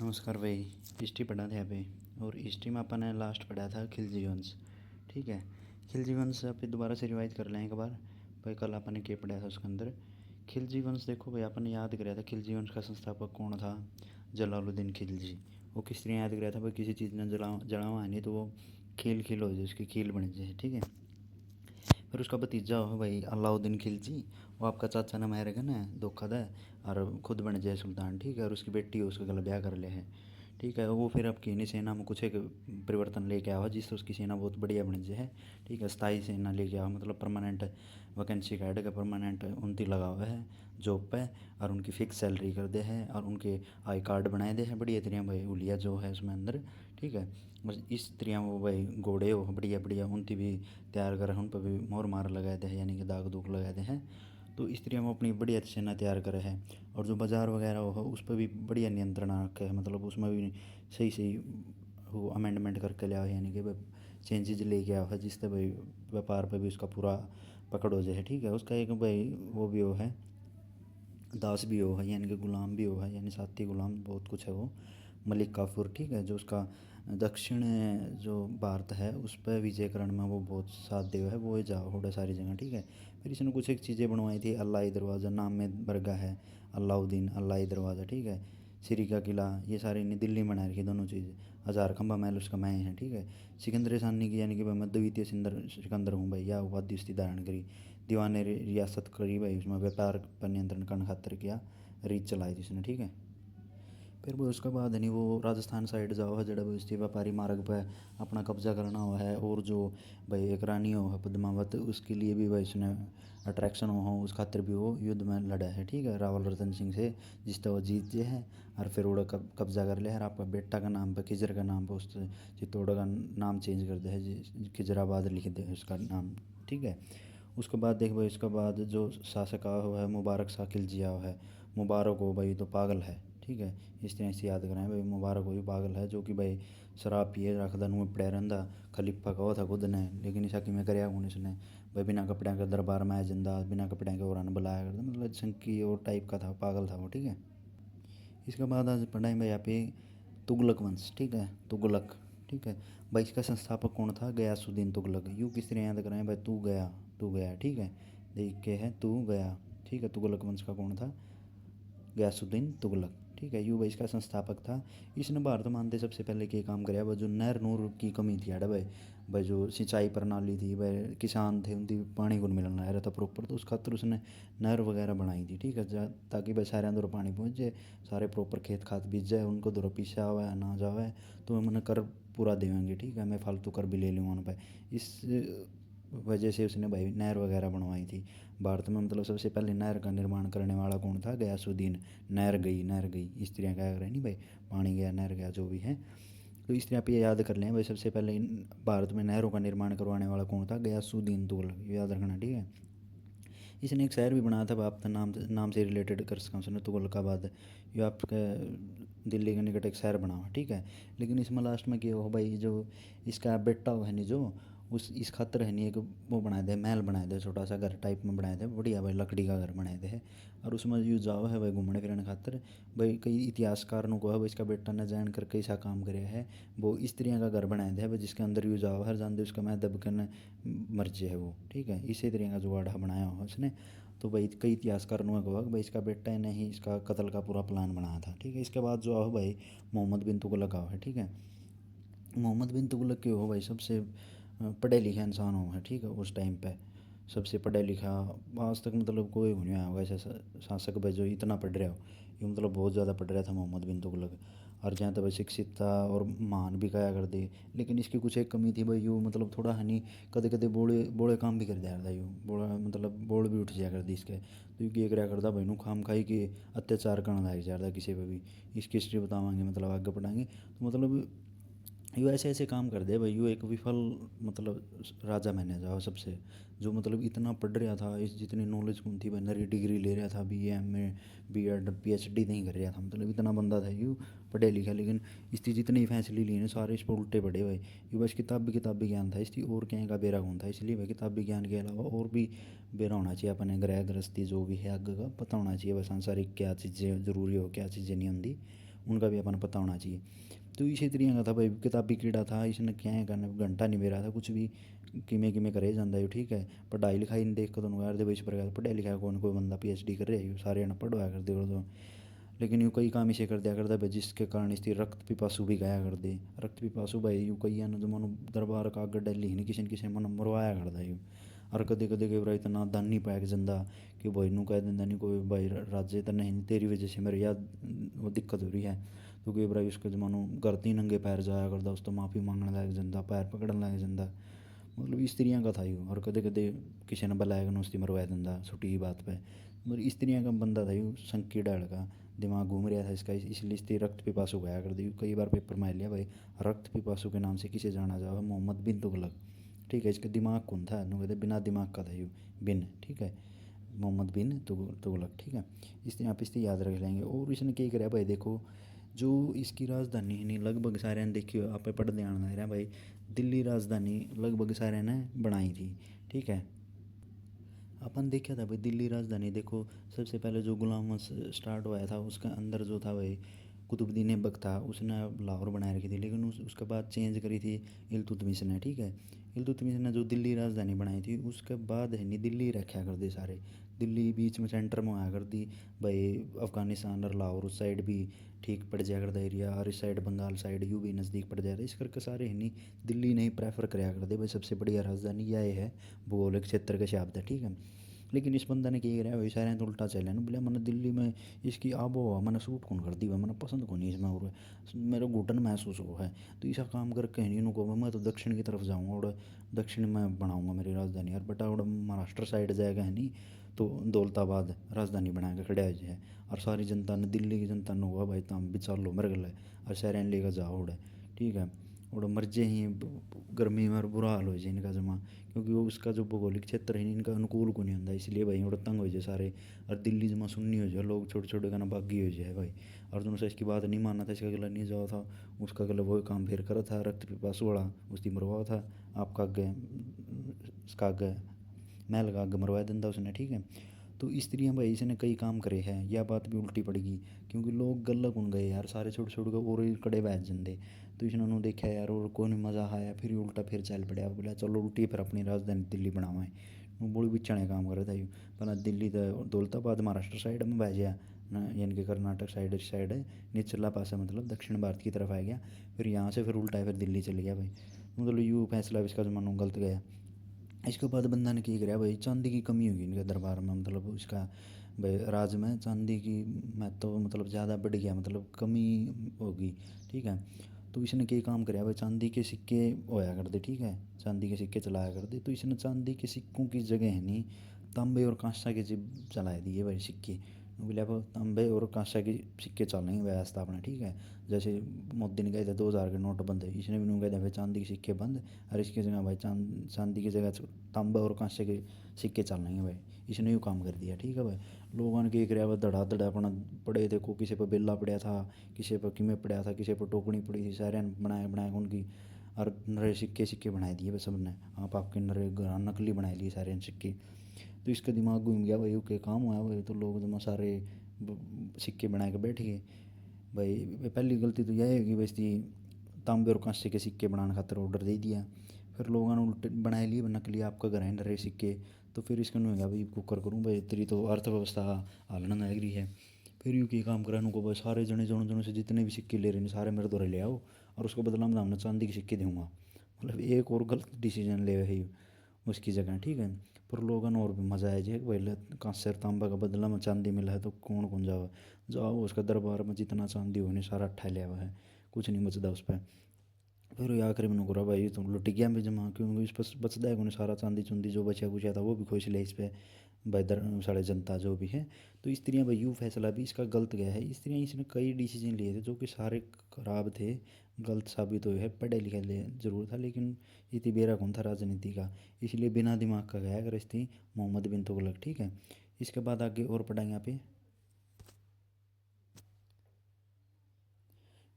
नमस्कार भाई। हिस्ट्री पढ़ा था यहाँ पे। और हिस्ट्री में अपन ने लास्ट पढ़ा था खिलजी वंश। ठीक है, खिलजी वंश आप दोबारा से रिवाइज कर लें एक बार। भाई कल अपन ने क्या पढ़ा था उसके अंदर। खिलजी वंश देखो भाई, अपन ने याद कराया था खिलजी वंश का संस्थापक कौन था। जलालुद्दीन खिलजी। वो किस तरह याद कराया था भाई, किसी चीज़ ने जला हुआ है नहीं तो वो खील खील हो जाए, उसकी खील बन जाए। ठीक है, फिर उसका भतीजा हो भाई अलाउद्दीन खिलजी। वो आपका चाचा ना मारेगा ना धोखा दे और खुद बन जाए सुल्तान। ठीक है, और उसकी बेटी हो उसका गला ब्याह कर ले है। ठीक है, वो फिर आपकी नहीं सेना में कुछ एक परिवर्तन लेके आओ जिससे उसकी सेना बहुत बढ़िया बन जाए। ठीक है, स्थायी सेना लेके आओ, मतलब परमानेंट वैकेंसी का का परमानेंट उनती लगा हुआ है जॉब पे। और उनकी फ़िक्स सैलरी कर दे है और उनके आई कार्ड बनाए दे है बढ़िया तरह भाई, उलिया जो है उसमें अंदर। ठीक है, बस इस तरह वो भाई घोड़े हो बढ़िया बढ़िया उनती भी तैयार कर, उन पर भी मोर मार लगाए दे है, यानी कि दाग दूग लगाए दे हैं। तो इस तरह वो अपनी बढ़िया सेना तैयार करे है। और जो बाज़ार वगैरह हो उस पर भी बढ़िया नियंत्रण रखे है, मतलब उसमें भी सही सही वो अमेंडमेंट करके लिया है, यानी कि चेंजेज लेके आया है जिससे भाई व्यापार पे भी उसका पूरा पकड़ हो जाए। ठीक है, उसका एक भाई वो भी वो है, दास भी हो है, यानी कि गुलाम भी हो है, यानी साथी गुलाम बहुत कुछ है वो। मलिक काफूर। ठीक है, जो उसका दक्षिण जो भारत है उस पर विजयकरण में वो बहुत साथ दे है, वो जा होड़ा सारी जगह। ठीक है, फिर इसने कुछ एक चीज़ें बनवाई थी, अल्लाही दरवाज़ा नाम में बरगा है, अलाउद्दीन अल्लाही दरवाज़ा। ठीक है, सिरी का किला, ये सारे इन्हें दिल्ली में बना रखी दोनों चीज़। हज़ार खंबा महल उसका मैं है। ठीक है, सिकंदर सानी की, यानी कि मैं द्वितीय सिकंदर हूँ भाई, या उपाधि उसकी धारण करी। दीवान रियासत करी भाई, उसमें व्यापार पर नियंत्रण करने खातर किया, रीच चलाई थी उसने। ठीक है, फिर वो उसके बाद नहीं वो राजस्थान साइड जाओ है, जड़ा उसकी व्यापारी मार्ग पर अपना कब्जा करना हुआ है। और जो भाई एक रानी हो है पद्मावत, उसके लिए भी भाई उसने अट्रैक्शन हो उस खातिर भी वो युद्ध में लड़ा है। ठीक है, रावल रतन सिंह से, जिससे वो जीत जे है और फिर वो कब्जा कर ले है। और आपका बेटा का नाम पर खिजर का नाम पर उस चित्तौड़ का नाम चेंज कर दे है, खिजराबाद लिख दे है उसका नाम। ठीक है, उसके बाद देख भाई, उसके बाद जो शासक हुआ है मुबारक शाह खिलजी हुआ है। मुबारक हो भाई तो पागल है। ठीक है, इस तरह से याद कराएं भाई, मुबारक हो भी पागल है, जो कि भाई शराब पिए रखदा मुँह पड़े रहा। खलीफा कहो था खुद ने, लेकिन इसा कि मैं कराया कौन इसने। भाई बिना कपड़े के दरबार में आया जिंदा, बिना कपड़े के और बुलाया करता, मतलब शंकी और टाइप का था, पागल था वो। ठीक है, इसके बाद आज पढ़ाई भाई यहाँ पे तुगलक वंश। ठीक है, तुगलक। ठीक है, भाई इसका संस्थापक कौन था, गयासुद्दीन तुगलक। यूँ किस तरह याद कराएं भाई, तू गया तू गया। ठीक है, देख के है तू गया। ठीक है, तुगलक वंश का कौन था, गयासुद्दीन तुगलक। ठीक है, यूँ भाई इसका संस्थापक था। इसने भारत मानते सबसे पहले क्या काम कराया भाई, जो नहर नूर की कमी थी यार भाई। भाई जो सिंचाई प्रणाली थी भाई, किसान थे उनकी पानी को नहीं मिलना रहा था प्रॉपर, तो उस खातर उसने नहर वगैरह बनाई थी। ठीक है, ताकि भाई सारे अंदर पानी पहुँच जाए, सारे प्रॉपर खेत खाद बीज जाए, उनको दर पीछा हुआ है ना जावे, तो मैंने कर पूरा देंगे। ठीक है, मैं फालतू कर भी ले लूँगा उन पर। इस वजह से उसने भाई नहर वगैरह बनवाई थी भारत में। मतलब सबसे पहले नहर का निर्माण करने वाला कौन था, गयासुद्दीन। नहर गई इस तरह का है नहीं भाई, पानी गया नहर गया जो भी है। तो इस तरह पे याद कर लें भाई, सबसे पहले भारत में नहरों का निर्माण करवाने वाला कौन था, गयासुद्दीन तुगलक, ये याद रखना। ठीक है, इसने एक शहर भी बनाया था आप नाम नाम से रिलेटेड कर सकते हैं, तुगलकाबाद। ये आपका दिल्ली के निकट एक शहर बना हुआ। ठीक है, लेकिन इसमें लास्ट में क्या हो भाई, जो इसका बेटा है नहीं जो उस इस खातर है नहीं, एक वो बनाए थे महल, बनाए थे छोटा सा घर टाइप में बनाए थे बढ़िया भाई, लकड़ी का घर बनाए थे। और उसमें यूँ जाओ है भाई घूमने फिरने खातर। भाई कई इतिहासकार को है भाई इसका बेटा ने जान कर कैसा काम करे है, वो इस तरह का घर बनाए थे भाई, जिसके अंदर यूँ जाओ हर जान दे उसका मैं दब कर मर्जी है वो। ठीक है, इसी तरह का जुगाड़ बनाया हुआ उसने। तो भाई कई इतिहासकारों ने कहा कि भाई इसका बेटा ने ही इसका कत्ल का पूरा प्लान बनाया था। ठीक है, इसके बाद जो है भाई मोहम्मद बिन तुगलक है। ठीक है, मोहम्मद बिन तुगलक के हो भाई सबसे पढ़े लिखे इंसान हो है। ठीक है, उस टाइम पे सबसे पढ़ा लिखा आज तक मतलब कोई नहीं आया होगा ऐसा शासक भाई जो इतना पढ़ रहा हो। ये मतलब बहुत ज़्यादा पढ़ रहा था मोहम्मद बिन तुगलक। और जहाँ तक भाई शिक्षित था और महान भी कहा कर दे, लेकिन इसकी कुछ एक कमी थी भाई, यूँ मतलब थोड़ा है नहीं, कदे कदे बोले बोले काम भी कर दिया करता यूँ, बोला मतलब बोल भी उठ जाया कर दी इसके। तो ये क्या करता भाई नू खाम खाई के अत्याचार करना लग जाता किसी पे भी। इसकी हिस्ट्री बतावाएंगे मतलब आगे पढ़ाएंगे, तो मतलब यूँ ऐसे ऐसे काम कर दे भाई, यूँ एक विफल मतलब राजा मैंने जाओ सबसे, जो मतलब इतना पढ़ रहा था, इस जितनी नॉलेज कौन थी भाई, नरी डिग्री ले रहा था, B M A B Ed PhD नहीं कर रहा था, मतलब इतना बंदा था यूँ पढ़े लिखा। लेकिन इसकी जितनी फैसले लिए ना सारे इस पर उल्टे पड़े भाई। ये बस किताबी ज्ञान था इसकी, और कहीं का बेरा कौन था, इसलिए भाई किताबी ज्ञान के अलावा और भी बेरा होना चाहिए अपने ग्रह गृहस्थी जो भी है आगे का पता होना चाहिए, बस सांसारिक क्या चीज़ें ज़रूरी हो क्या चीज़ें नहीं होंगी उनका भी अपन पता होना चाहिए। तो इसी तरीके का था भाई, किताबी कीड़ा था, इसने क्या है करना, घंटा नहीं मेरा था कुछ भी किमें किमें करे जाता है, ठीक है। पढ़ाई लिखाई नहीं देख कर तो यार दे इस प्रकार पढ़ाई लिखाई कौन कोई बंदा PhD कर रहे है, सारे अनपढ़ होया कर दे तो। लेकिन यूँ कई काम इसे कर दिया करता भाई, जिसके कारण इसकी रक्त पिपासु भी गाया कर दे। रक्त पिपासु भाई यूँ कई है ना जो मनो दरबार का अगर डेली नहीं किसी न किसी मन मरवाया करता यूँ। और कदे कदे के भाई इतना दान नहीं पाया जंदा कि भाई नू कह देंदा नहीं कोई भाई राजे तो नहीं तेरी वजह से मेरे याद वो दिक्कत हो रही है। तो कई बार उसके जमानो गलती नंगे पैर जाया करता, उस तो माफ़ी मांगने लग जाता, पैर पकड़ने लग जाता। मतलब इस तरीके का था यूँ। और कदे कदे किसी ने बुलाया कर उसकी मरवा देंदा छोटी ही बात पे। मतलब इस तरीके का बंदा था यूँ, संकी डाल का दिमाग घूम रहा था इसका, इसलिए इसकी रक्त पिपासु गया कर दी। कई बार पेपर में लिया भाई, रक्त पिपासु के नाम से किसे जाना जाओ, मोहम्मद बिन तुगलक, ठीक है। इसका दिमाग कौन था नु कहते बिना दिमाग का था यूँ, बिन, ठीक है, मोहम्मद बिन तुगलक, ठीक है। इसलिए आप इससे याद रख लेंगे। और इसने क्या कराया भाई देखो, जो इसकी राजधानी है नहीं लगभग सारे ने देखी हो आप पढ़ ध्यान आ रहा भाई, दिल्ली राजधानी लगभग सारे ने बनाई थी, ठीक है। अपन देखा था भाई दिल्ली राजधानी देखो, सबसे पहले जो गुलाम स्टार्ट हुआ था उसके अंदर जो था भाई कुतुबुद्दीन ऐबक था, उसने लाहौर बनाए रखी थी। लेकिन उसके बाद चेंज करी थी इल्तुतमिश ने, ठीक है। इल्तुतमिश ने जो दिल्ली राजधानी बनाई थी उसके बाद है नहीं दिल्ली रखा कर दी सारे, दिल्ली बीच में सेंटर में आया कर दी भाई। अफ़गानिस्तान और लाहौर उस साइड भी ठीक पड़ जाया करता एरिया, और इस साइड बंगाल साइड यू भी नज़दीक पड़ जाता, इस करके सारे है नहीं दिल्ली नहीं प्रेफर कराया करते भाई सबसे बढ़िया राजधानी यह है भूगोलिक क्षेत्र के हिसाब से, ठीक है। लेकिन इस बंदा ने क्या कराया भाई, सारे तो उल्टा चले ना बोले मैंने दिल्ली में इसकी आबो हवा मैंने सूट कौन कर दी भाई, मैंने पसंद कौन नहीं इसमें, और मेरा घुटन महसूस हो है। तो ऐसा काम करके नहीं इनको मैं तो दक्षिण की तरफ जाऊँगा और दक्षिण में बनाऊँगा मेरी राजधानी। और बेटा और महाराष्ट्र साइड जाएगा है नहीं तो दौलताबाद राजधानी बना के खड़ा है। और सारी जनता ने दिल्ली की जनता ने हुआ भाई तुम विचार लो मेरे गले, और शहर लेकर जाओ उड़े, ठीक है। और मर्जे ही गर्मी में और बुरा हाल हो जाए इनका जमा, क्योंकि वो उसका जो भौगोलिक क्षेत्र है इनका अनुकूल को नहीं होता, इसलिए भाई और तंग हो जाए सारे। और दिल्ली जमा सुननी हो जाए लोग छोटे छोटे का ना बागी हो जाए भाई। और तुमसे इसकी बात नहीं मानना था, इसका गला नहीं जाओ था, उसका गला वही काम फिर करा था, रक्त पिपासु वाला उसकी मरवा था, आपका आगे उसका आगे महल का आगे मरवा देता उसने, ठीक है। तो इस तरह भाई इसने कई काम करे हैं, यह बात भी उल्टी पड़ेगी क्योंकि लोग गल्ला कौन गए यार, सारे छोटे छोटे को और ही कड़े बैठ जाते। तो इसने उन्होंने देखा यार और कोई नहीं मज़ा आया, फिर उल्टा फिर चल पड़ा, बोला चलो उल्टी फिर अपनी राजधानी दिल्ली बनावा है। वो बड़ी बिछाने काम कर रहा था यूँ, पहले दिल्ली तो दौलताबाद महाराष्ट्र साइड में बह गया ना, यानी कि कर्नाटक साइड इस साइड निचला पासा मतलब दक्षिण भारत की तरफ आ गया। फिर यहाँ से फिर उल्टा फिर दिल्ली चले गया भाई। मतलब यूँ फैसला इसका जमाना गलत गया। इसके बाद बंदा ने क्या कराया भाई, चांदी की कमी होगी इनके दरबार में, मतलब उसका भाई राज में चांदी की महत्व तो मतलब ज़्यादा बढ़ गया, मतलब कमी होगी, ठीक है। तो इसने क्या काम कराया भाई, चांदी के सिक्के होया कर दे, ठीक है, चांदी के सिक्के चलाया कर दे। तो इसने चांदी के सिक्कों की जगह है नहीं तांबे और कांसा के जिप चला दिए भाई सिक्के। बोले अब तांबे और कांसा के सिक्के चलेंगे व्यवस्था अपना, ठीक है। जैसे मोदी ने कहा था 2000 के नोट बंद है, इसने भी कहा था भाई चांदी के सिक्के बंद, और इसकी जगह भाई चांदी की जगह तांबा और कांसे के सिक्के चलेंगे भाई। इसने यूँ काम कर दिया, ठीक है भाई। लोगों ने क्या कराया भाई, धड़ा धड़ा अपना पड़े देखो, किसी पर बेला पड़ा था, किसी पर किमें पड़ा था, किसी पर टोकनी पड़ी थी, सारे ने बनाए बनाए उनकी, और नरे सिक्के सिक्के बनाए दिए भाई सब ने, आप आपके नरे नकली बनाए लिए सारे सिक्के। तो इसका दिमाग घूम गया भाई, ओके काम हुआ भाई, तो लोग जमा सारे सिक्के बना के बैठ गए भाई। पहली गलती तो यह है कि वैसे तांबे और कांसे के सिक्के बनाने खातर ऑर्डर दे दिया, फिर लोगों ने उल्टे बनाए लिए नकली आपका घर है नरे सिक्के। तो फिर इसका नहीं होगा भाई कुकर करूँ भाई, तेरी तो अर्थव्यवस्था हालना लग रही है। फिर यूँ की काम करा को भाई, सारे जने जने जने से जितने भी सिक्के ले रहे हैं सारे मेरे द्वारा ले आओ, और उसको बदला में हमने चांदी के सिक्के दूंगा। मतलब एक और गलत डिसीजन ले है उसकी जगह, ठीक है। पर लोगों ने और भी मज़ा आया जी भाई, कांसे और तांबा का बदला में चांदी मिला है तो कौन कौन जाओ, जाओ उसका दरबार में जितना चांदी हो नहीं सारा अट्ठा लिया हुआ है, कुछ नहीं बचता उस पर। फिर ये आखिरी में नुकरा भाई तो लुट गया भी जमा, क्योंकि इस पर बचता है कौन सारा चांदी चुंदी जो बचा कुचा था वो भी खुश ले इस पर भाई साढ़े जनता जो भी है। तो इस तरह भाई यूँ फैसला भी इसका गलत गया है। इस तरह इसने कई डिसीजन लिए थे जो कि सारे खराब थे, गलत साबित हुए हैं। पढ़े लिखे जरूर था लेकिन इतनी बेरा कौन था राजनीति का, इसलिए बिना दिमाग का गया अगर थी मोहम्मद बिन तुगलक, ठीक है। इसके बाद आगे और पढ़ेंगे यहाँ पे।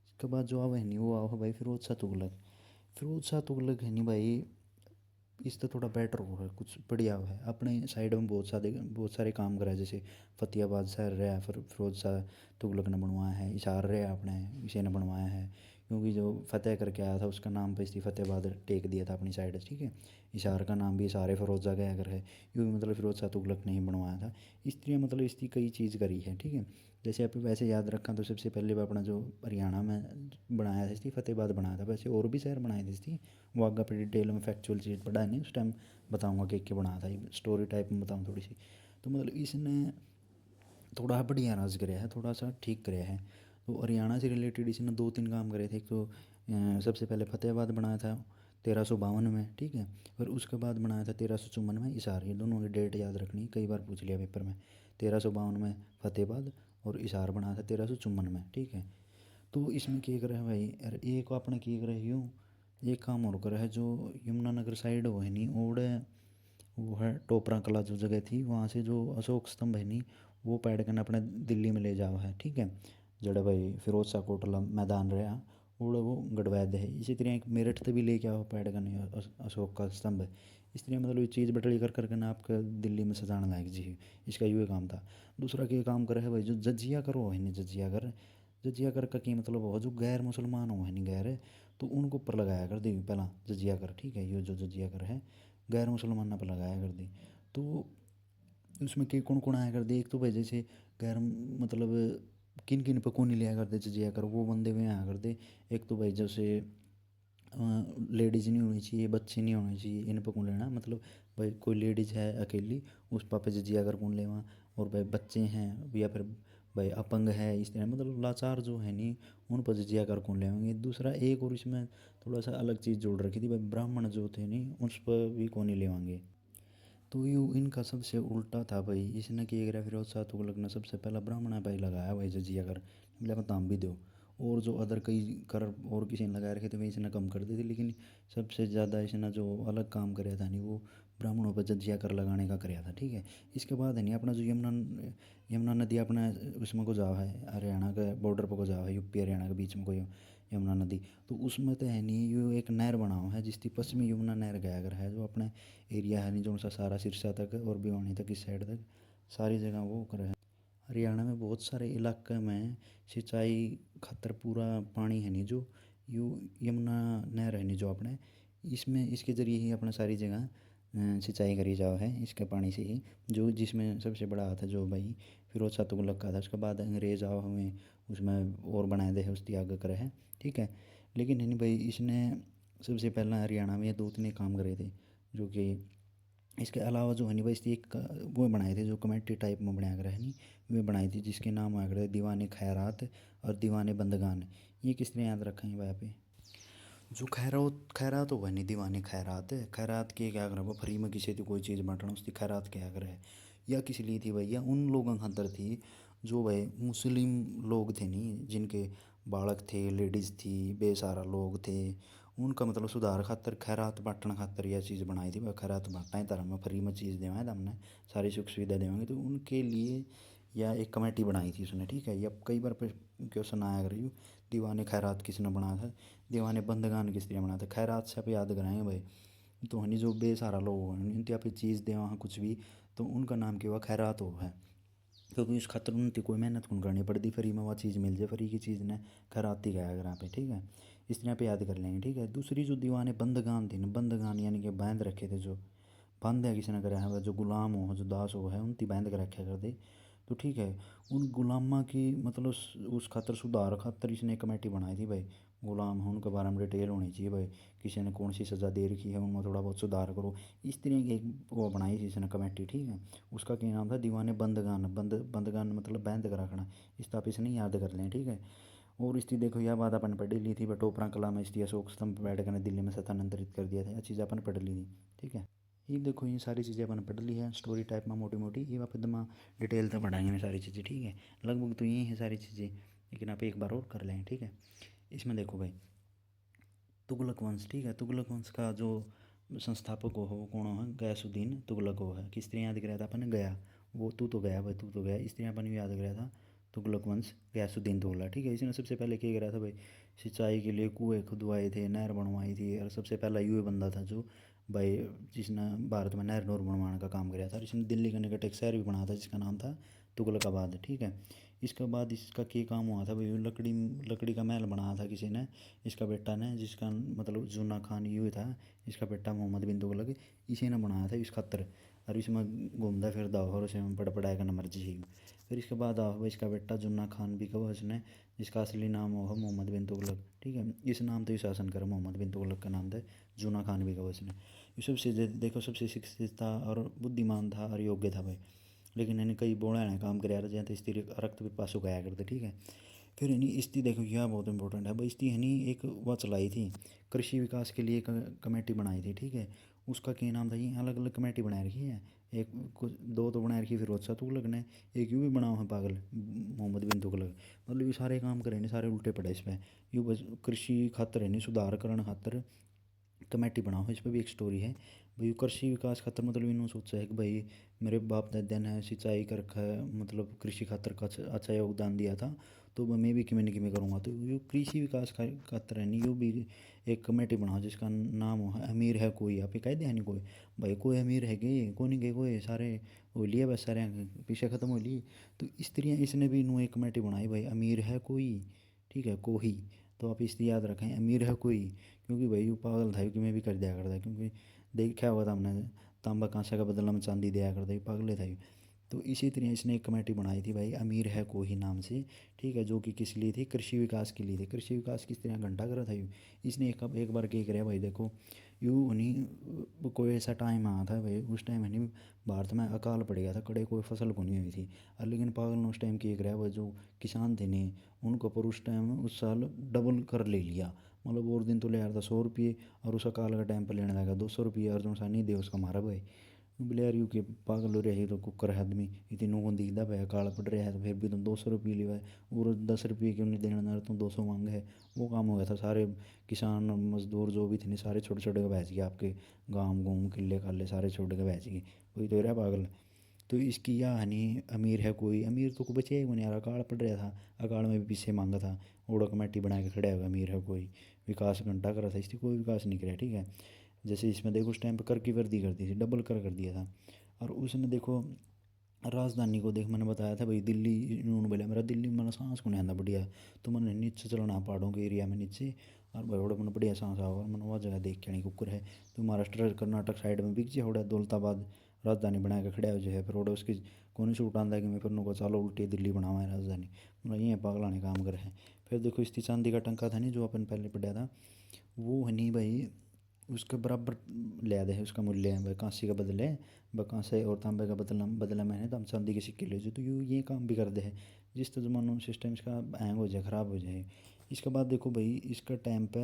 इसके बाद जो अब है नहीं वो आओ भाई फिरोज शाह तुगलक। फिरोज शाह तुगलक है नहीं भाई, इससे थोड़ा बेटर हो है, कुछ बढ़िया हो है। अपने साइड में बहुत सारे काम करा है, जैसे फतेहाबाद शहर रहा, फिर फिरोज शाह तुगलक ने बनवाया है, हिसार रहा अपने इसे ने बनवाया है, क्योंकि जो फतेह करके आया था उसका नाम पे इसकी फतेहाबाद टेक दिया था अपनी साइड, ठीक है। हिसार का नाम भी हिसार फिरोजा गया अगर है, यूँ मतलब फिरोज शाह तुगलक ने ही बनवाया था। इस तरह मतलब इसकी कई चीज़ करी है, ठीक है। जैसे आप वैसे याद रखा तो सबसे पहले वो अपना जो हरियाणा में बनाया था इसकी फतेहाबाद बनाया था, वैसे और भी शहर बनाए थे इसकी, वो आगे पे डिटेल में फैक्चुअल चीज़ पढ़ा है नहीं उस टाइम, बताऊँगा कि बनाया था, स्टोरी टाइप में बताऊँ थोड़ी सी। तो मतलब इसने थोड़ा बढ़िया राज कराया है, थोड़ा सा ठीक कराया है। तो हरियाणा से रिलेटेड इसने दो तीन काम करे थे। एक तो सबसे पहले फतेहाबाद बनाया था 1352 में, ठीक है। फिर उसके बाद बनाया था 1354 में हिसार। ये दोनों की डेट याद रखनी, कई बार पूछ लिया पेपर में। 1352 में फतेहाबाद और हिसार बनाया था 1354 में, ठीक है। तो इसमें क्या कर रहा है भाई, अरे एक अपने क्या कर रहा है यूँ, एक काम और कर रहा है जो यमुनानगर साइड हो है नहीं ओड, वो है टोपरा कला जो जगह थी, वहाँ से जो अशोक स्तंभ है नहीं, वो पैड करना अपने दिल्ली में ले जाओ है, ठीक है। जड़ा भाई फिरोज शाह कोटला मैदान रहा और वो गढ़वैद है। इसी तरह एक मेरठ से भी लेके आओ पैड करने अशोक का स्तंभ। इस तरह मतलब ये चीज़ बटली कर करके ना आपका दिल्ली में सजाना लायक जी, इसका यूँ काम था। दूसरा क्या काम करे है भाई, जो जजिया करो है नहीं, जजिया कर का क्या मतलब हो, जो गैर मुसलमान हो है नहीं गैर, तो उनको ऊपर लगाया कर दी पहला जजिया कर, ठीक है। ये जो जजिया कर है गैर मुसलमाना पर लगाया कर दी। तो उसमें के कौन कौन आया कर दे, एक तो भाई जैसे गैर मतलब किन किन पर कौन नहीं लिया करते जजिया कर, वो बंदे में आया कर दे। एक तो भाई जैसे लेडीज़ नहीं होनी चाहिए, बच्चे नहीं होने चाहिए, इन पर कौन लेना, मतलब भाई कोई लेडीज़ है अकेली उस पापे जजिया कर कौन लेवा। और भाई बच्चे हैं या फिर भाई अपंग है, इस तरह मतलब लाचार जो है नहीं, उन पर जजिया कर कौन लेवाएंगे। दूसरा एक और इसमें थोड़ा सा अलग चीज़ जोड़ रखी थी भाई, ब्राह्मण जो थे नहीं उस पर भी कौन नहीं लेवाएंगे। तो यूँ इनका सबसे उल्टा था भाई, इसने किया करा फिरोज शाह तुगलक ने सबसे पहला ब्राह्मण भाई लगाया भाई जजिया कर, बोले मैं दाम भी दो। और जो अदर कई कर और किसी ने लगाए रखे थे वही इसने कम कर दी थी, लेकिन सबसे ज़्यादा इसने जो अलग काम कराया था नहीं, वो ब्राह्मणों पर जजिया कर लगाने का कराया था, ठीक है। इसके बाद है नहीं अपना जो यमुना यमुना नदी अपना उसमें को जाओ है, हरियाणा के बॉर्डर पर को जाओ है, यूपी हरियाणा के बीच में कोई यमुना नदी। तो उसमें तो है नहीं, यो एक नहर बना हुआ है जिसकी पश्चिमी यमुना नहर गया अगर है, जो अपने एरिया है नहीं जो सा सारा सिरसा तक और भिवानी तक इस साइड तक सारी जगह वो कर है। हरियाणा में बहुत सारे इलाके में सिंचाई खातर पूरा पानी है नहीं, जो यू यमुना नहर है नहीं जो अपने, इसमें इसके ज़रिए ही अपना सारी जगह सिंचाई करी जाओ है इसके पानी से ही। जो जिसमें सबसे बड़ा हाथ है जो भाई फिरोज शाह तुगलक का था, उसके बाद अंग्रेज़ आओ हमें उसमें और बनाए दे है उसकी आगे करे है, ठीक है। लेकिन है नहीं भाई, इसने सबसे पहला हरियाणा में ये दो तीन काम करे थे, जो कि इसके अलावा जो है नहीं भाई इसकी एक वो बनाए थे जो कमेटी टाइप में बनाया कर है नहीं, वे बनाई थी जिसके नाम आया करे दीवाने खैरात और दीवाने बंदगान। ये किस तरह याद रखा है भाई पे, जो खैरात खैरात होगा नहीं दीवाने खैरात, खैरात के क्या करे वो फ्री में किसी तो कोई चीज़ बांटना उसकी खैरात क्या करे, या किस लिए थी भाई, या उन लोगों खातर थी जो भाई मुस्लिम लोग थे नहीं, जिनके बालक थे, लेडीज़ थी, बेसहारा लोग थे, उनका मतलब सुधार खातर खैरात बांटने खातर यह चीज़ बनाई थी भाई। खैरात बांटना है धर्म में फ्री में चीज़ देवाएं हमने, सारी सुख सुविधा देवाएंगे, तो उनके लिए या एक कमेटी बनाई थी उसने, ठीक है। या कई बार क्वेश्चन आया कर रही, दीवाने खैरात किसने बनाया था, दीवाने बंदगान किस तरह बनाया था। खैरात से आप याद कराएंगे भाई, तो हनी जो बेसहारा लोग हैं इनके आप चीज़ दे वहाँ कुछ भी, तो उनका नाम क्या हुआ खैरात हो है। क्योंकि उस खातर उनकी कोई मेहनत कौन करनी पड़ती, फ्री में वह चीज़ मिल जाए, फ्री की चीज़ ने खैराती गया अगर यहाँ पे, ठीक है। इस तरह पे याद कर लेंगे, ठीक है। दूसरी जो दीवाने बंदगान थी ना, बंदगान यानी कि बांध रखे थे, जो बांध है किसी ने करा है, जो गुलाम हो जो दास हो है उनकी बांध के रखे कर दे, तो ठीक है। उन गुलामा की मतलब उस खातर सुधार खातर इसने कमेटी बनाई थी भाई। गुलाम है उनके बारे में डिटेल होनी चाहिए भाई, किसी ने कौन सी सज़ा दे रखी है उनमें थोड़ा बहुत सुधार करो, इस तरह की एक वो बनाई थी इसने कमेटी, ठीक है। उसका क्या नाम था दीवाने बंदगान, बंदगान मतलब बैंद का रखना, इस आप इसने याद कर लें, ठीक है। और इसकी देखो यह बात अपन पढ़ ली थी, बटोपरा कला में इसकी अशोक स्तंभ बैठ कर दिल्ली में स्थानांतरित कर दिया था, यह चीज़ अपन पढ़ ली थी, ठीक है। ये देखो ये सारी चीज़ें अपन पढ़ ली है स्टोरी टाइप में मोटी मोटी, ये आप एकदम डिटेल से पढ़ाएंगे मैं सारी चीज़ें, ठीक है। लगभग तो यही है सारी चीज़ें, लेकिन आप एक बार और कर लें, ठीक है। इसमें देखो भाई तुगलक वंश, ठीक है। तुगलक वंश का जो संस्थापक हो वो कौन है, गयासुद्दीन तुगलक हो है। किस तरह याद कराया था अपन, गया वो तू तो गया भाई, तू तो गया, इस तरह अपन याद कराया था तुगलक वंश गयासुद्दीन तुगलक, ठीक है। इसने सबसे पहले क्या करा था भाई, सिंचाई के लिए कुएँ खुदवाए थे, नहर बनवाई थी, और सबसे पहला यूँ बंदा था जो भाई जिसने भारत में नहर नूर बनवाने का काम किया था। इसने दिल्ली के निकट एक शहर भी बनाया था जिसका नाम था तुगलकाबाद, ठीक है। इसके बाद इसका क्या काम हुआ था भाई, लकड़ी लकड़ी का महल बनाया था किसी ने, इसका बेटा ने, जिसका मतलब जूना खान यूँ था, इसका बेटा मोहम्मद बिन तुगलक, इसी ने बनाया था इस खातर। और इसमें घूमता फिरता और उसमें बड़ा पढ़ाई करना मर्जी ही। फिर इसके बाद आओ भाई इसका बेटा जुन्ना खान भी कहो उसने, जिसका असली नाम हो मोहम्मद बिन तुगलक, ठीक है। इस नाम तो ही शासन करा मोहम्मद बिन तुगलक का नाम था, जूना खान भी कहो उसने। ये सबसे देखो सबसे शिक्षित था और बुद्धिमान था और योग्य था भाई। लेकिन यानी कई बोड़ा है काम कर रहा जहाँ स्त्री रक्त भी पासो गया करते, ठीक है। फिर यानी इसकी देखो यह बहुत इंपॉर्टेंट है भाई, इसकी यानी एक वह चलाई थी कृषि विकास के लिए, कमेटी बनाई थी, ठीक है। उसका क्या नाम था, ये अलग अलग कमेटी बना रखी है, एक कुछ दो तो बना रखी फिरोज शाह तुगलक ने, एक यूँ भी बनाओ है पागल मोहम्मद बिन तुगलक। मतलब ये सारे काम करे नहीं, सारे उल्टे पड़े इस पर। यूँ बस कृषि खातर है नहीं, सुधार करण खातर कमेटी बनाओ। इस पर भी एक स्टोरी है भाई, कृषि विकास खातर मतलब इन्होंने सोचा है कि भाई मेरे बाप दादा ने सिंचाई कर रखा है, मतलब कृषि खातर का अच्छा योगदान दिया था, तो मैं भी किमें न किमें करूँगा। तो यो कृषि विकास खातर है नहीं, यो भी एक कमेटी बनाओ जिसका नाम हो अमीर है कोई, आप ये कह दे नहीं कोई, भाई कोई अमीर है गए को नहीं गए कोई, सारे हो लिए बस, सारे पीछे ख़त्म हो लिए। तो इस तरह इसने भी इन्होंने एक कमेटी बनाई भाई, अमीर है कोई, ठीक है कोई। तो आप इसलिए याद रखें अमीर है कोई, क्योंकि भाई वो पागल था कि मैं भी कर दिया करता, क्योंकि देखा हुआ था हमने, तांबा कांसा का बदला में चांदी दिया करता, पागल था ये। तो इसी तरह इसने एक कमेटी बनाई थी भाई अमीर है कोई नाम से, ठीक है, जो कि किस लिए थी, कृषि विकास के लिए थी। कृषि विकास किस तरह घंटा करा था यूँ, इसने एक बार क्या कराया भाई देखो, यूँ नहीं कोई ऐसा टाइम आया था भाई, उस टाइम है नहीं भारत में अकाल पड़ गया था, कड़े कोई फसल को नहीं हुई थी। और लेकिन पागल ने उस टाइम क्या कराया भाई, जो किसान थे नहीं उनको पर उस टाइम उस साल डबल कर ले लिया। मतलब और दिन तो ले आ रहा था 100 रुपये, और उस अकाल का टाइम पर लेने लगा 200 रुपये, और जो सा नहीं दे उसका मारा भाई। बोले यार यू के पागल हो रहा है, तो कुकर है आदमी इतनों को दिखता भाई काला पड़ रहा है, तो फिर भी तुम 200 रुपये लिया है, और 10 रुपये क्यों नहीं देना ना, तुम 200 मांगे है। वो काम हो गया था, सारे किसान मजदूर जो भी थे नहीं सारे छोटे छोटे के भैंस गए, आपके गाँव घूम किले काले सारे छोटे के भैंस गए, वही तो रहा पागल। तो इसकी यह हानि, अमीर है कोई, अमीर तो कोई बचे ही नहीं यार, अकाल पड़ रहा था, अकाल में भी पीछे मांगा था, ओड़ा कमेटी बना के खड़ा होगा अमीर है कोई, विकास घंटा करा था, इसकी कोई विकास नहीं कराया, ठीक है। जैसे इसमें देखो उस टाइम पर कर की वृद्धि कर दी थी, डबल कर दिया था। और उसने देखो राजधानी को देख, मैंने बताया था भाई दिल्ली, इन्होंने बोला मेरा दिल्ली में सांस को नहीं आना बढ़िया, तो मैंने नीचे चलना पहाड़ों के एरिया में नीचे, और भाई बड़ा मैंने बढ़िया सांस आओ, और मैंने वह जगह देख के नहीं कुकर है। तो महाराष्ट्र कर्नाटक साइड में बिक जाए दौलताबाद राजधानी बना के खड़ा हो जाए, फिर रोड उसकी कौन सी उठाता है कि मैं फिर उनको चलो उल्टी दिल्ली बनावा है राजधानी, मतलब ये पागलाने काम करे है। फिर देखो इस चांदी का टंका था नहीं जो अपन पहले पढ़ा था, वो है नहीं भाई उसके बराबर ले दे उसका मूल्य है भाई, कांसी का बदले ब कांसे और तांबे का बदला बदला मैंने तो हम चांदी के सिक्के ले जो, तो ये काम भी कर दे है, जिस तो जमानो सिस्टम इसका हैंग हो जाए, ख़राब हो जाए। इसके बाद देखो भाई इसका टाइम पे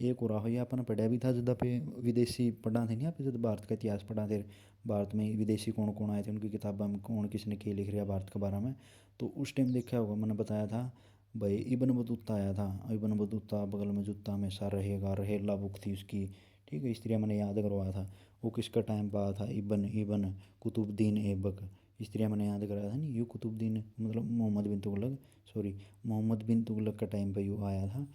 एक हो रहा हो, या अपन पढ़ा भी था जब पे विदेशी पढ़ा थे नहीं आप, जब भारत का इतिहास पढ़ा थे, भारत में विदेशी कौन कौन आए थे, उनकी किताबों में कौन किसने क्या लिख रहा भारत के बारे में। तो उस टाइम देखा होगा मैंने बताया था भाई, इब्न बतूता आया था, इब्न बतूता बगल में जूता हमेशा रहेगा, रहेला बुक थी उसकी, ठीक है। इस तरह मैंने याद करवाया था, वो किसका टाइम पर आया था, इबन इबन कुतुबुद्दीन ऐबक, इस तरह मैंने याद कराया था नहीं, यू कुतुबुद्दीन मतलब मोहम्मद बिन तुगलक, सॉरी मोहम्मद बिन तुगलक का टाइम पर यू आया था।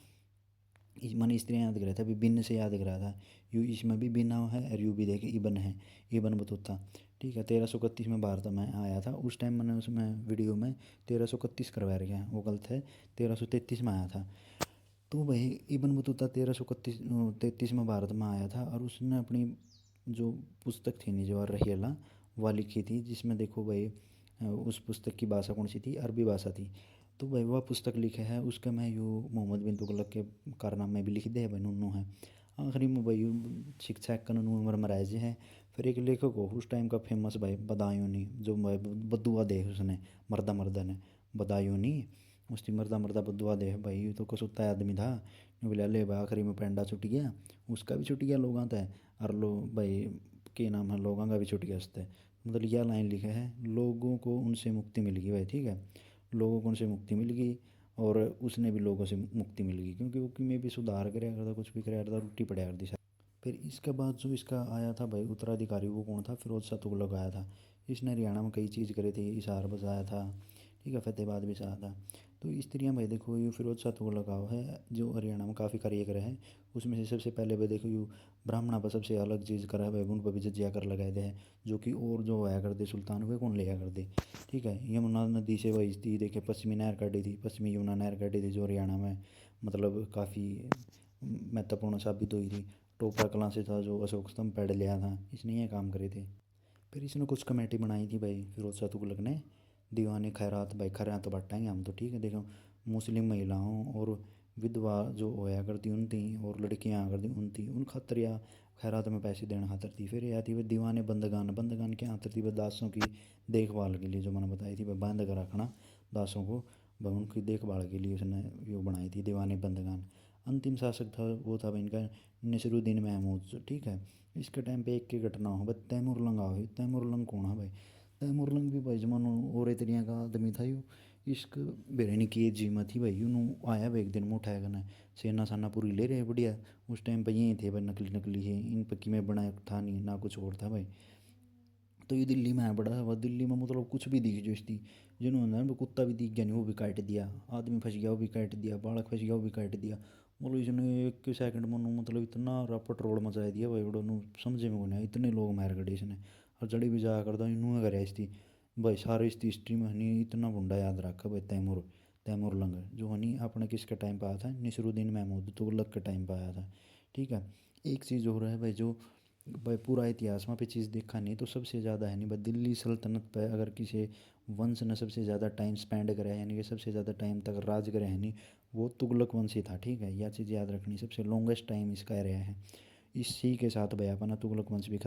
मैंने इस तरह याद कराया था, अभी बिन से याद कराया था, यू इसमें भी बिना है और यू भी देखे इबन है, इबन बतूता, ठीक है। 1331 में भारत में आया था, उस टाइम मैंने उसमें वीडियो में 1331 करवा रखा है, वो गलत है, 1333 में आया था। तो भाई इब्न बतूता 1333 में भारत में आया था, और उसने अपनी जो पुस्तक थी निजवार रहीला वह लिखी थी, जिसमें देखो भाई उस पुस्तक की भाषा कौन सी थी, अरबी भाषा थी। तो भाई वह पुस्तक लिखे है उसका मैं यू मोहम्मद बिन तुगलक के कारनामे भी लिख दे भाई नन्नू है। आखिरी में भाई शिक्षा एक कानून उमर मराज है। फिर एक लेखक हो उस टाइम का फेमस भाई बदायूनी, जो भाई बदुआ दे उसने मर्दा मर्दा ने, बदायूनी उसकी मर्दा मर्दा बदुआ दे भाई, ये तो कसुत्ता आदमी था। बोले ले भाई आखिरी में पेंडा छुट गया, उसका भी छुट गया लोगों तय, और लो भाई के नाम है लोगों का भी छुट गया उससे। मतलब यह लाइन लिखा है, लोगों को उनसे मुक्ति मिल गई भाई, ठीक है, लोगों को उनसे मुक्ति मिल गई, और उसने भी लोगों से मुक्ति मिल गई, क्योंकि वो कि में भी सुधार कराया करता, कुछ भी कराया करता, रुट्टी पड़ा करती सा। फिर इसके बाद जो इसका आया था भाई उत्तराधिकारी, वो कौन था, फिरोज शाह तुगलक आया था। इसने हरियाणा में कई चीज़ करे थे, इशार बजाया था, ठीक है, फतेहाबाद भी सहा था। तो स्त्रियाँ भाई देखो ये फिरोज शाह तुगलक लगाव है जो हरियाणा में काफ़ी कार्य करे हैं। उसमें से सबसे पहले भाई देखो यू ब्राह्मणा पर सबसे अलग चीज़ करा है भाई, उन पर भी जजिया कर लगाए दे है, जो कि और जो होया कर दे सुल्तान वे कौन लिया कर दे। ठीक है, यमुना नदी से वही थी देखे, पश्चिमी नहर काटी थी, पश्चिमी यमुना नहर काटी थी जो हरियाणा में मतलब काफ़ी महत्वपूर्ण साबित हुई थी। टोपरा कलां से था जो अशोक स्तंभ पेड़ लिया था, इसने ये काम करे थे। फिर इसने कुछ कमेटी बनाई थी भाई फिरोज शाह तुगलक ने, दीवानी खैरात भाई, खैरात बांटेंगे हम तो, ठीक है। देखो मुस्लिम महिलाओं और विधवा जो होया करती उन थी और लड़कियाँ करती उन थी, उन खातर या खैरात में पैसे देने खातर थी। फिर यह थी वह दीवाने बंदगान, बंदगान के खातर थी वह दासों की देखभाल के लिए, जो मैंने बताई थी वह बांध कर रखना दासों को, वह उनकी देखभाल के लिए उसने वो बनाई थी दीवाने बंदगान। अंतिम शासक था वो था भाई इनका नसरुद्दीन महमूद, ठीक है। इसके टाइम पे एक की घटना हो भाई तैमूरलंग आओ, तैमूरलंग कौन है भाई। तैमूरलंग भी भाई जमानो और तरिया का आदमी था यू, इश्क बेरनी की जीमा थी भाई, यूनू आया भाई एक दिन मुँह उठाया करना सेना साना पूरी ले रहे बढ़िया। उस टाइम पे यही थे भाई, नकली नकली है इन पक्की में बनाया था नहीं ना कुछ और था भाई। तो ये दिल्ली में है बड़ा हुआ, दिल्ली में मतलब कुछ भी दिख जो इसकी, जिन्होंने वो कुत्ता भी दिख गया नहीं वो भी काट दिया, आदमी फंस गया वो भी काट दिया, बालक फंस गया वो भी काट दिया। मतलब इसने एक सेकंड में मतलब इतना पेट्रोल मचा दिया भाई बड़ो समझे में नहीं आया, इतने लोग मार गए इसने। और जड़ी भी जाया करता इन्होंने करे इसकी भाई सारे इसकी हिस्ट्री में हनी इतना बुंडा याद रखा भाई तैमूर, तैमूर लंग जो हनी अपने किसके टाइम पर आया था, नसरुद्दीन महमूद तुगलक के टाइम पर आया था। ठीक है, एक चीज़ हो रहा है भाई जो भाई पूरा इतिहास में पे चीज़ देखा नहीं तो सबसे ज़्यादा है नहीं भाई दिल्ली सल्तनत पे अगर किसी वंश ने सबसे ज़्यादा टाइम स्पेंड करा है यानी कि सबसे ज़्यादा टाइम तक राज करा है नहीं, वो तुगलक वंशी था। ठीक है, यह चीज़ याद रखनी, सबसे लॉन्गेस्ट टाइम इसका रहा है। इसी के साथ भाई अपना तुगलक वंश भी